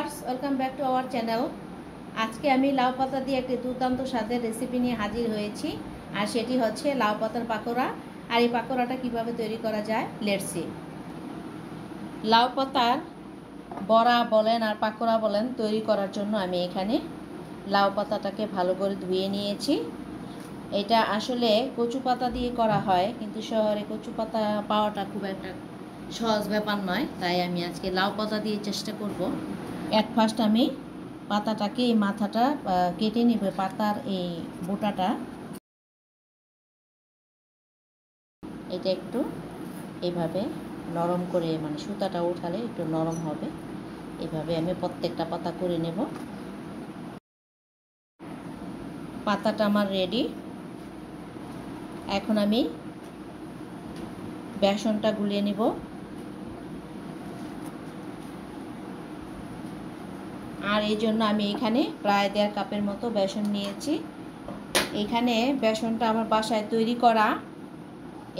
Viewers, welcome back to our channel. আজকে আমি লাউ পাতা দিয়ে একটি দুর্দান্ত স্বাদের রেসিপি নিয়ে হাজির হয়েছি, আর সেটি হচ্ছে লাউ পাতার পাকোড়া। আর এই পাকোড়াটা কিভাবে তৈরি করা যায়, লেটস সি। লাউ পাতার বড়া বলেন আর পাকোড়া বলেন তৈরি করার জন্য আমি এখানে লাউ পাতাটাকে ভালো করে ধুয়ে নিয়েছি। এটা আসলে কচু পাতা দিয়ে করা হয়, কিন্তু শহরে কচু পাতা পাওয়াটা খুব একটা সহজ ব্যাপার নয়, তাই আমি আজকে লাউ পাতা দিয়ে চেষ্টা করব। এট ফার্স্ট আমি পাতাটাকে, এই মাথাটা কেটে নিব, পাতার এই বোটাটা। এটা একটু এইভাবে নরম করে, মানে সুতাটা উঠালে একটু নরম হবে। এভাবে আমি প্রত্যেকটা পাতা করে নেব। পাতাটা আমার রেডি। এখন আমি বেসনটা গুলিয়ে নিব। আর এই জন্য আমি এখানে প্রায় 1.5 কাপের মতো বেসন নিয়েছি। এখানে বেসনটা আমার বাসায় তৈরি করা,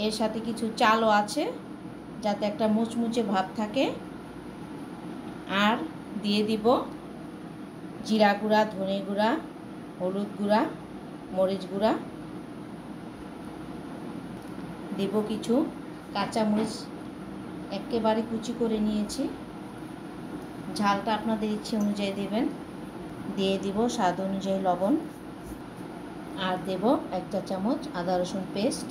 এর সাথে কিছু চালও আছে যাতে একটা মুচমুচে ভাব থাকে। আর দিয়ে দিব জিরা গুঁড়া, ধনে গুঁড়া, হলুদ গুঁড়া, মরিচ গুঁড়া। দেব কিছু কাঁচামরিচ একেবারে কুচি করে নিয়েছি। ঝালটা আপনাদের ইচ্ছে অনুযায়ী দেবেন। দিয়ে দিব স্বাদ অনুযায়ী লবণ। আর দেব 1 চা চামচ আদা রসুন পেস্ট।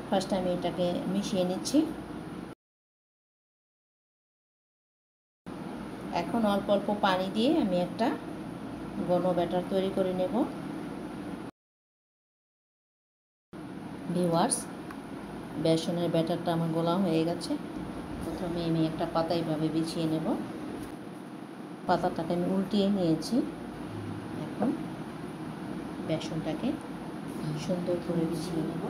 ফার্স্ট আমি এটাকে মিশিয়ে নিচ্ছি। এখন অল্প অল্প পানি দিয়ে আমি একটা ঘন ব্যাটার তৈরি করে নেব। ভিউয়ার্স, বেসনের ব্যাটারটা আমার গোলা হয়ে গেছে। প্রথমে আমি একটা পাতা এইভাবে বিছিয়ে নেব। পাতাটাকে আমি উল্টিয়ে নিয়েছি। এখন বেসনটাকে সুন্দর করে বিছিয়ে নেব।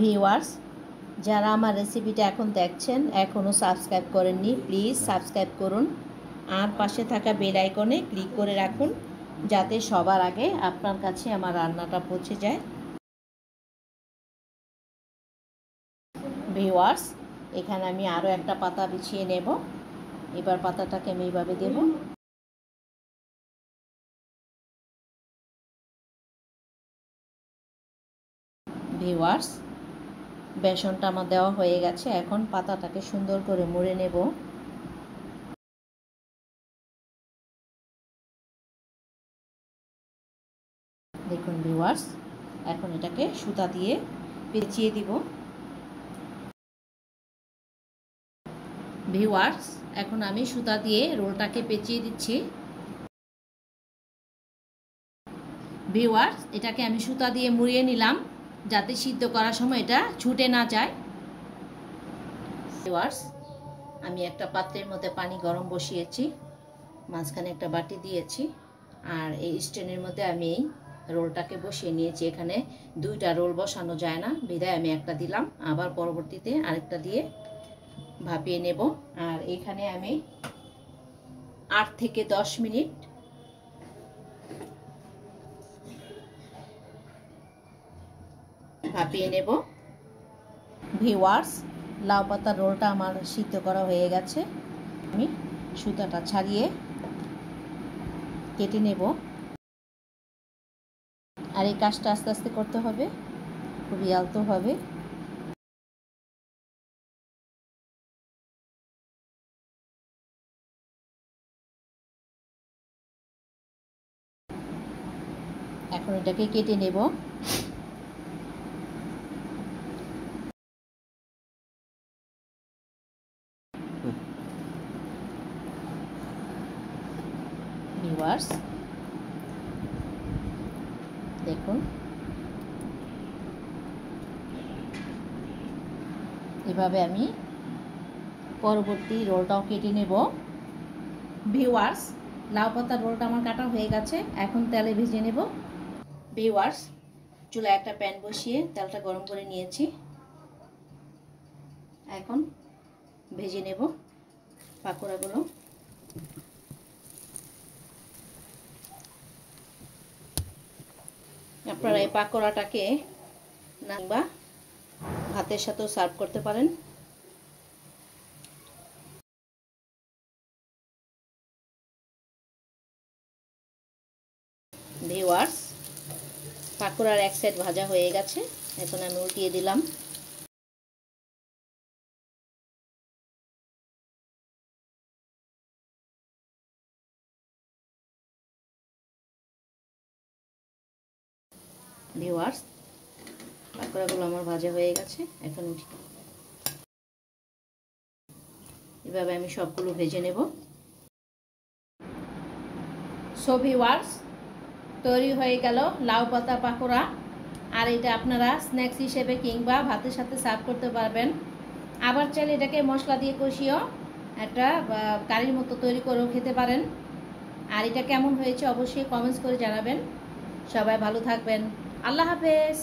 ভিউয়ার্স, যারা আমার রেসিপিটা এখন দেখছেন, এখনও সাবস্ক্রাইব করেননি, প্লিজ সাবস্ক্রাইব করুন। আর পাশে থাকা বেল আইকনে ক্লিক করে রাখুন, যাতে সবার আগে আপনার কাছে আমার রান্নাটা পৌঁছে যায়। ভিউয়ার্স, এখানে আমি আরও একটা পাতা বিছিয়ে নেব। এবার পাতাটাকে আমি এইভাবে দেব। ভিউয়ার্স, বেসনটা আমার দেওয়া হয়ে গেছে। এখন পাতাটাকে সুন্দর করে মুড়ে নেব। দেখুন ভিউয়ার্স, এখন এটাকে সুতা দিয়ে পেঁচিয়ে দিব। ভিউয়ার্স, এখন আমি সুতা দিয়ে রোলটাকে পেঁচিয়ে দিচ্ছি। ভিউয়ার্স, এটাকে আমি সুতা দিয়ে মুড়িয়ে নিলাম, যাতে সিদ্ধ করার সময় এটা ছুটে না যায়। ভিউয়ার্স, আমি একটা পাত্রের মধ্যে পানি গরম বসিয়েছি, মাঝখানে একটা বাটি দিয়েছি, আর এই স্ট্যান্ডের মধ্যে আমি এই রোলটাকে বসিয়ে নিয়েছি। এখানে 2টা রোল বসানো যায় না, বিধায় আমি একটা দিলাম, আবার পরবর্তীতে আরেকটা দিয়ে ভাপিয়ে নেব। আর এখানে আমি 8 থেকে 10 মিনিট ভাপিয়ে নেব। ভিউয়ার্স, লাউ পাতার রোলটা আমার সিদ্ধ করা হয়ে গেছে। আমি সুতাটা ছাড়িয়ে কেটে নেব। আর এই কাজটা আস্তে আস্তে করতে হবে, খুবই আলতো হবে। এখন এটাকে কেটে নেব। ভিউয়ার্স, দেখুন এভাবে আমি পরবর্তী রোলটাও কেটে নেব। ভিউয়ার্স, লাউ পাতার রোলটা আমার কাটা হয়ে গেছে। এখন তেলে ভেজে নেব। ভিউয়ার্স, চুলায় একটা প্যান বসিয়ে তেলটা গরম করে নিয়েছি। এখন ভেজে নেব পাকোড়াগুলো। আপনারা এই পাকোড়াটাকে বা ভাতের সাথেও সার্ভ করতে পারেন। ভিউয়ার্স, পাকোড়ার এক সাইড ভাজা হয়ে গেছে, এখন আমি উল্টিয়ে দিলাম। ভিউয়ার্স, পাকোড়াগুলো আমার ভাজা হয়ে গেছে, এখন উঠি। এভাবে আমি সবগুলো ভেজে নেব। সো ভিউয়ার্স, তৈরি হয়ে গেল লাউ পাতা পাকোড়া। আর এটা আপনারা স্ন্যাক্স হিসেবে কিংবা ভাতের সাথে সার্ভ করতে পারবেন। আবার চাইলে এটাকে মশলা দিয়ে কষিয়েও একটা কারির মতো তৈরি করেও খেতে পারেন। আর এটা কেমন হয়েছে অবশ্যই কমেন্টস করে জানাবেন। সবাই ভালো থাকবেন। আল্লাহ হাফেজ।